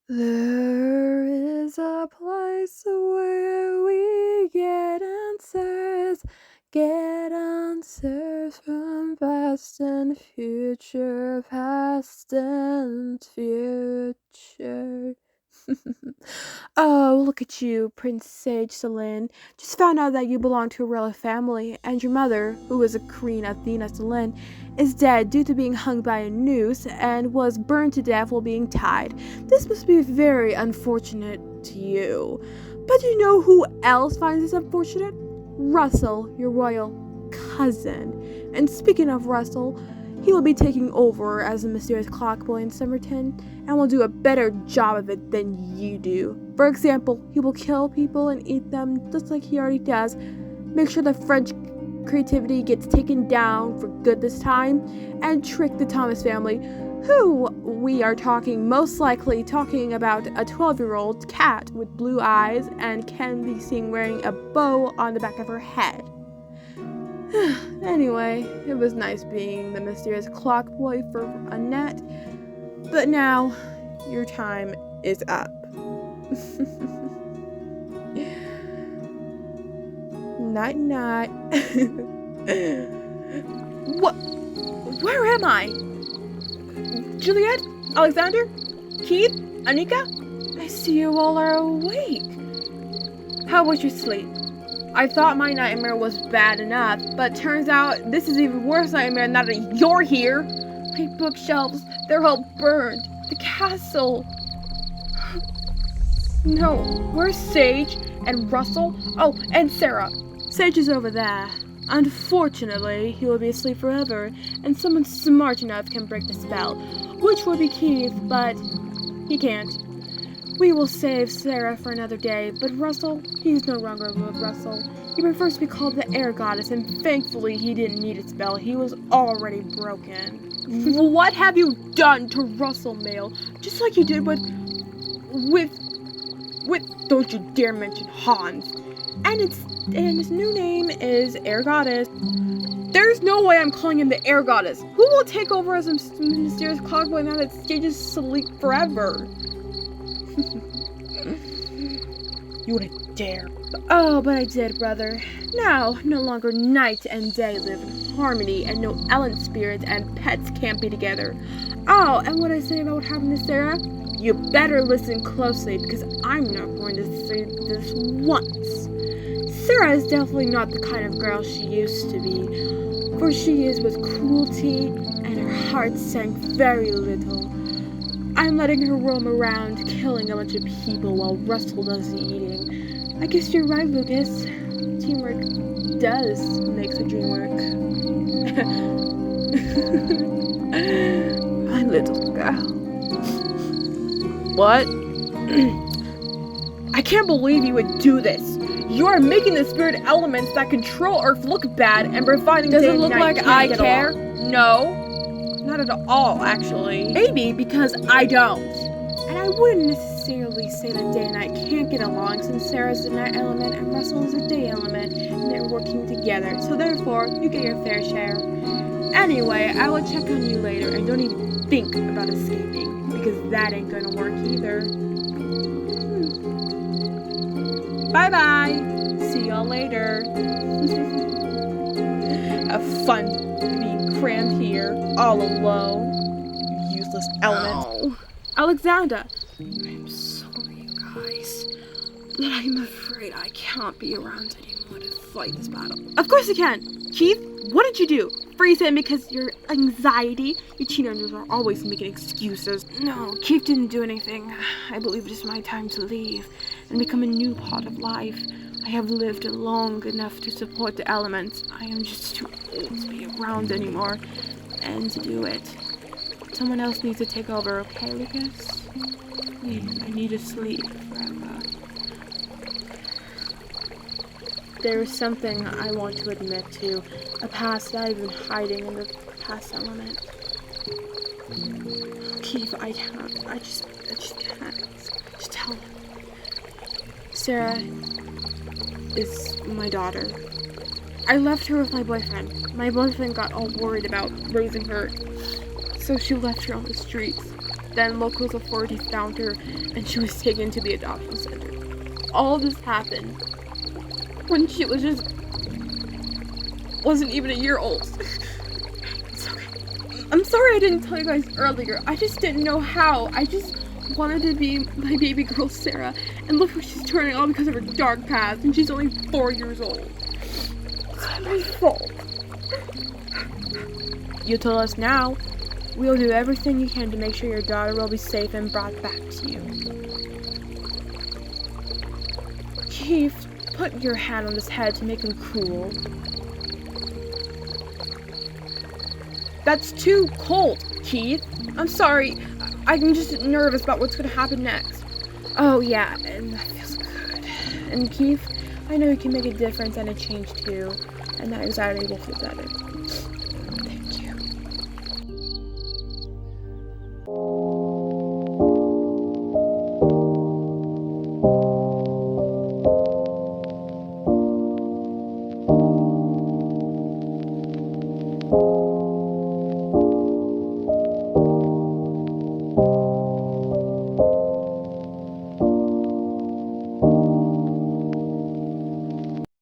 There is a place where we get answers from past and future. Oh, look at you, Prince Sage Selene. Just found out that you belong to a royal family, and your mother, who was a Queen Athena Selene, is dead due to being hung by a noose and was burned to death while being tied. This must be very unfortunate to you. But you know who else finds this unfortunate? Russell, your royal cousin. And speaking of Russell, he will be taking over as the Mysterious Cloak Boy in Summerton, and will do a better job of it than you do. For example, he will kill people and eat them just like he already does. Make sure the French creativity gets taken down for good this time, and trick the Thomas family, who we are most likely talking about a 12-year-old cat with blue eyes and can be seen wearing a bow on the back of her head. Anyway, it was nice being the Mysterious Cloak Boy for Annette, but now your time is up. Night night. What? Where am I? Juliet? Alexander? Keith? Anika? I see you all are awake. How was your sleep? I thought my nightmare was bad enough, but turns out this is even worse nightmare now that you're here. My bookshelves, they're all burned. The castle. No, where's Sage and Russell? Oh, and Sarah. Sage is over there. Unfortunately, he will be asleep forever, and someone smart enough can break the spell, which would be Keith, but he can't. We will save Sarah for another day, but Russell, he's no longer with Russell. He prefers to be called the air goddess, and thankfully he didn't need a spell. He was already broken. What have you done to Russell, Mail? Just like you did with, don't you dare mention Hans. And his new name is Air Goddess. There's no way I'm calling him the Air Goddess. Who will take over as a Mysterious Cloak Boy now that Sage is asleep forever? You wouldn't dare. Oh, but I did, brother. Now, no longer night and day live in harmony, and no Ellen spirits and pets can't be together. Oh, and what I say about what happened to Sarah? You better listen closely, because I'm not going to say this once. Sarah is definitely not the kind of girl she used to be, for she is with cruelty, and her heart sank very little. I'm letting her roam around, killing a bunch of people while Russell does the eating. I guess you're right, Lucas. Teamwork does make the dream work. My little girl. What? I can't believe you would do this. You are making the spirit elements that control Earth look bad and providing day and night. Does it look like I care? No. Not at all, actually. Maybe because I don't. And I wouldn't necessarily say that day and night can't get along, since Sarah's the night element and Russell is a day element, and they're working together. So therefore, you get your fair share. Anyway, I will check on you later, and don't even think about escaping, because that ain't gonna work either. Bye-bye. See y'all later. Have fun being crammed here, all alone. You useless element. Oh. Alexander. I'm sorry, you guys, but I'm afraid I can't be around anymore to fight this battle. Of course you can. Keith, what did you do? Freeze him because your anxiety? You teenagers are always making excuses. No, Keith didn't do anything. I believe it is my time to leave and become a new part of life. I have lived long enough to support the elements. I am just too old to be around anymore and to do it. Someone else needs to take over, okay, Lucas? I need to sleep forever. There is something I want to admit to, a past that I've been hiding in the past element. Keith, I can't. I just can't. Just tell him. Sarah is my daughter. I left her with my boyfriend. My boyfriend got all worried about raising her, so she left her on the streets. Then local authorities found her, and she was taken to the adoption center. All this happened when she wasn't even a year old. It's okay. I'm sorry I didn't tell you guys earlier. I just didn't know how. I just wanted to be my baby girl Sarah, and look what she's turning on because of her dark past, and she's only 4 years old. It's my fault. You tell us now. We'll do everything you can to make sure your daughter will be safe and brought back to you. Keith, put your hand on his head to make him cool. That's too cold, Keith. I'm sorry. I'm just nervous about what's going to happen next. Oh, yeah, and that feels good. And Keith, I know you can make a difference and a change too, and that anxiety will feel better.